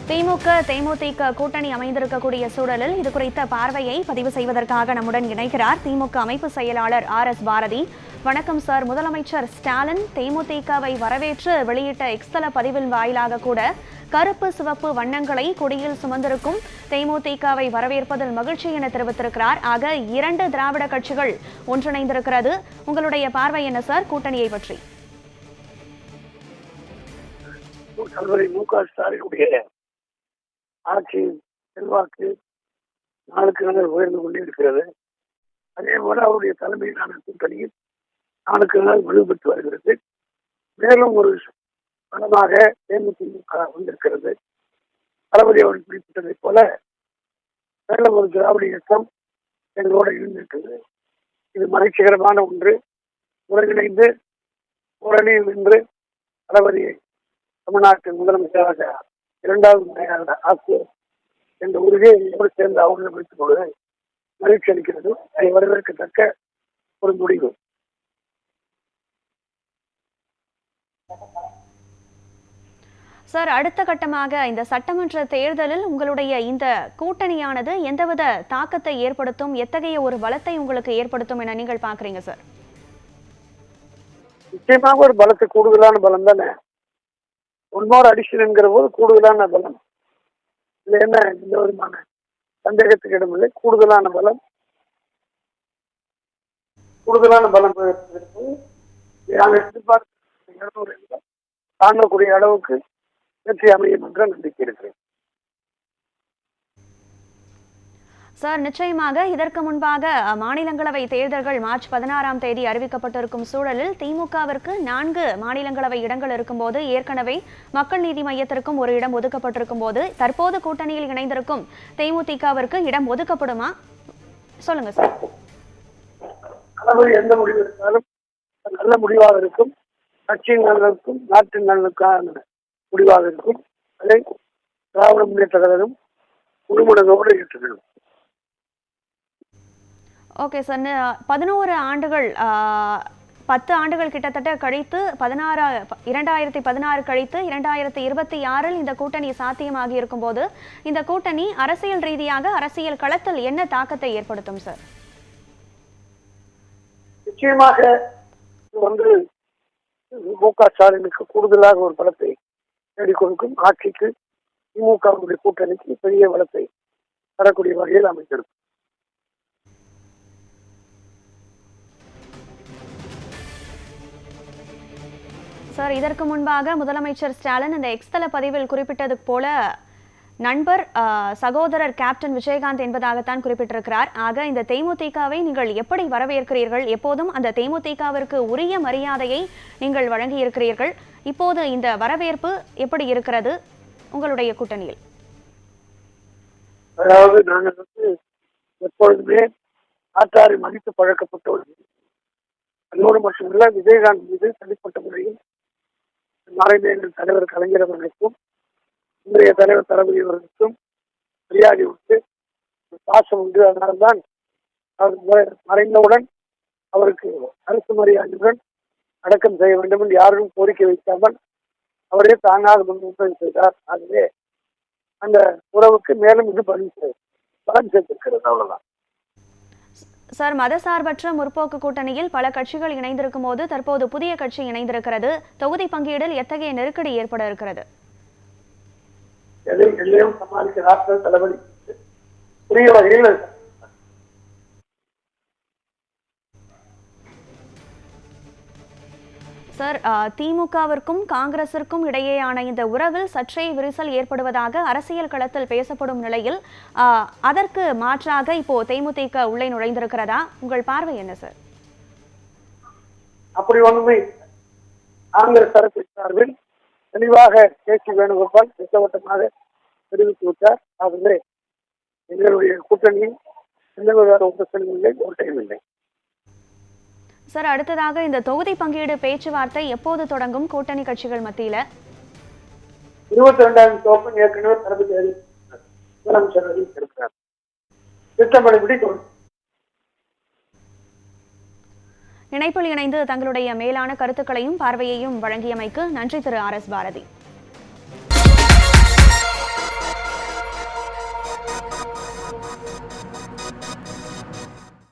திமுக தேமுதிக கூட்டணி அமைந்திருக்கக்கூடிய சூழலில் இது குறித்த பார்வையை பதிவு செய்வதற்காக நம்முடன் இணைக்கிறார் திமுக அமைப்பு செயலாளர் RS பாரதி. வணக்கம் சார். முதலமைச்சர் ஸ்டாலின் தேமுதிகவை வரவேற்று வெளியிட்ட எக்ஸ்தல பதிவின் வாயிலாக கூட கருப்பு சிவப்பு வண்ணங்களை கொடியில் சுமந்திருக்கும் தேமுதிகவை வரவேற்பதில் மகிழ்ச்சி என தெரிவித்திருக்கிறார். ஆக இரண்டு திராவிட கட்சிகள் ஒன்றிணைந்திருக்கிறது. உங்களுடைய பார்வை என்ன சார் கூட்டணியை பற்றி? ஆட்சி செல்வாக்கு நாளுக்கு நாள் உயர்ந்து கொண்டே இருக்கிறது. அதே போல அவருடைய தலைமையிலான கூட்டணியில் நாளுக்கு நாள் வலுப்பெற்று வருகிறது. மேலும் ஒரு பலமாக தேமுதிக வந்திருக்கிறது. தளபதி அவர்கள் குறிப்பிட்டதை போல மேலும் ஒரு திராவிட இயக்கம் எங்களோடு இருந்திருக்கிறது. இது மகிழ்ச்சிகரமான ஒன்று. ஒருங்கிணைந்து ஓரணியில் நின்று தளபதியை தமிழ்நாட்டின் முதலமைச்சராக இரண்டாவது முறையாக ஆசிரியர் என்ற உறுதியை என்னோடு சேர்ந்து அவர்களை வைத்துக் கொள்வது மகிழ்ச்சி அளிக்கிறது. அதை வரவேற்கத்தக்க ஒரு முடிவு. சார், அடுத்த கட்டமாக இந்த சட்டமன்ற தேர்தலில் உங்களுடைய இந்த கூட்டணியானது எந்தவித தாக்கத்தை ஏற்படுத்தும், எத்தகைய ஒரு பலத்தை உங்களுக்கு ஏற்படுத்தும் என நீங்கள் பாக்குறீங்க சார்? நிச்சயமாக ஒரு பலத்தை, கூடுதலான பலம் தானே. ஒன்னோர் அடிஷன் என்கிற போது கூடுதலான பலம் இல்லை, என்ன எந்த விதமான சந்தேகத்துக்கு இடமில்லை. கூடுதலான பலம் நாங்கள் எதிர்பார்க்க தாங்கக்கூடிய அளவுக்கு வெற்றி அமையும் என்ற நம்பிக்கை இருக்கிறேன். சார், நிச்சயமாக இதற்கு முன்பாக மாநிலங்களவை தேர்தல்கள் மார்ச் 16ஆம் தேதி அறிவிக்கப்பட்டிருக்கும் சூழலில் திமுகவிற்கு 4 மாநிலங்களவை இடங்கள் இருக்கும்போது ஏற்கனவே மக்கள் நீதி மையத்திற்கும் ஒரு இடம் ஒதுக்கப்பட்டிருக்கும் போது தற்போது கூட்டணியில் இணைந்திருக்கும் தேமுதிகவிற்கு இடம் ஒதுக்கப்படுமா? சொல்லுங்க சார். எந்த முடிவு எடுத்தாலும் நல்ல முடிவாக இருக்கும். கட்சியின் நலனுக்கும் நாட்டின் நலனுக்கான முடிவாக இருக்கும். அதை திராவிட முன்னேற்ற கழகம் முழுமனதோடு ஏற்றுக்கணும். Okay sir. 11 ஆண்டுகள் 10 ஆண்டுகள் கிட்டத்தட்ட கழித்து 2016 கழித்து 2026 இந்த கூட்டணி சாத்தியமாகி இருக்கும் போது இந்த கூட்டணி அரசியல் ரீதியாக அரசியல் களத்தில் என்ன தாக்கத்தை ஏற்படுத்தும் சார்? நிச்சயமாக மு.க. ஸ்டாலினுக்கு கூடுதலாக ஒரு பலத்தை தேடிக் கொடுக்கும். ஆட்சிக்கு திமுகவுடைய கூட்டணிக்கு பெரிய பலத்தை தரக்கூடிய வகையில் அமைந்திருக்கும். சார், இதற்கு முன்பாக முதலமைச்சர் ஸ்டாலின் இந்த எக்ஸ்தல பதிவில் குறிப்பிட்டது போல நண்பர் சகோதரர் கேப்டன் விஜயகாந்த் என்பதாகத்தான் குறிப்பிட்டிருக்கிறார். ஆக இந்த தேமுதிகவை நீங்கள் எப்படி வரவேற்கிறீர்கள்? எப்போதும் அந்த தேமுதிகவிற்கு உரிய மரியாதையை நீங்கள் வழங்கி இருக்கிறீர்கள். இப்போது இந்த வரவேற்பு எப்படி இருக்கிறது உங்களுடைய கூட்டணியில்? அதாவது நாங்கள் எப்பொழுதுமே ஆற்றாரை மதித்து பழக்கப்பட்டோம். அதோடு மட்டுமல்ல, விஜயகாந்த் மீது தனிப்பட்ட முறையில் மறைந்த எங்கள் தலைவர் கலைஞர் அவர்களுக்கும் இன்றைய தலைவர் தளபதி அவர்களுக்கும் மரியாதை விட்டு பாசம் உண்டு. அதனால்தான் அவர் மறைந்தவுடன் அவருக்கு அரசு மரியாதையுடன் அடக்கம் செய்ய வேண்டும் என்று யாரும் கோரிக்கை வைக்காமல் அவரே தானாக முன்னிலை செய்தார். ஆகவே அந்த உறவுக்கு மேலும் இது பலம் சேர்த்திருக்கிறது. அவ்வளவுதான் சார். மதசார்பற்ற முற்போக்கு கூட்டணியில் பல கட்சிகள் இணைந்திருக்கும் போது தற்போது புதிய கட்சி இணைந்திருக்கிறது. தொகுதி பங்கீடில் எத்தகைய நெருக்கடி ஏற்பட இருக்கிறது? எதையும் சமாளிக்கிறார்கள் தளபதி புதிய வகையில். சார், திமுகவிற்கும் காங்கிரசிற்கும் இடையேயான இந்த உறவில் சற்றே விரிசல் ஏற்படுவதாக அரசியல் களத்தில் பேசப்படும் நிலையில் அதற்கு மாற்றாக இப்போ தேமுதிக உள்ளே நுழைந்திருக்கிறதா? உங்கள் பார்வை என்ன சார்? அப்படி ஒன்றுமே காங்கிரஸ் தரப்பு சார்பில் தெளிவாக பேசி வேணுகோபால் திட்டவட்டமாக தெரிவித்து விட்டார். ஆகவே எங்களுடைய கூட்டணியில் எந்த விதமான உபசனம் இல்லை, ஓட்டையும் இல்லை. சார், அடுத்ததாக இந்த தொகுதி பங்கீடு பேச்சுவார்த்தை எப்போது தொடங்கும் கூட்டணி கட்சிகள் மத்தியில? 22ஆம் தேதி ஏற்கனவே தளபதி முதலமைச்சர் அறிவித்திருக்கிறார். திட்டப்படிப்படி இணைப்பில் இணைந்து தங்களுடைய மேலான கருத்துக்களையும் பார்வையையும் வழங்கியமைக்கு நன்றி திரு RS பாரதி.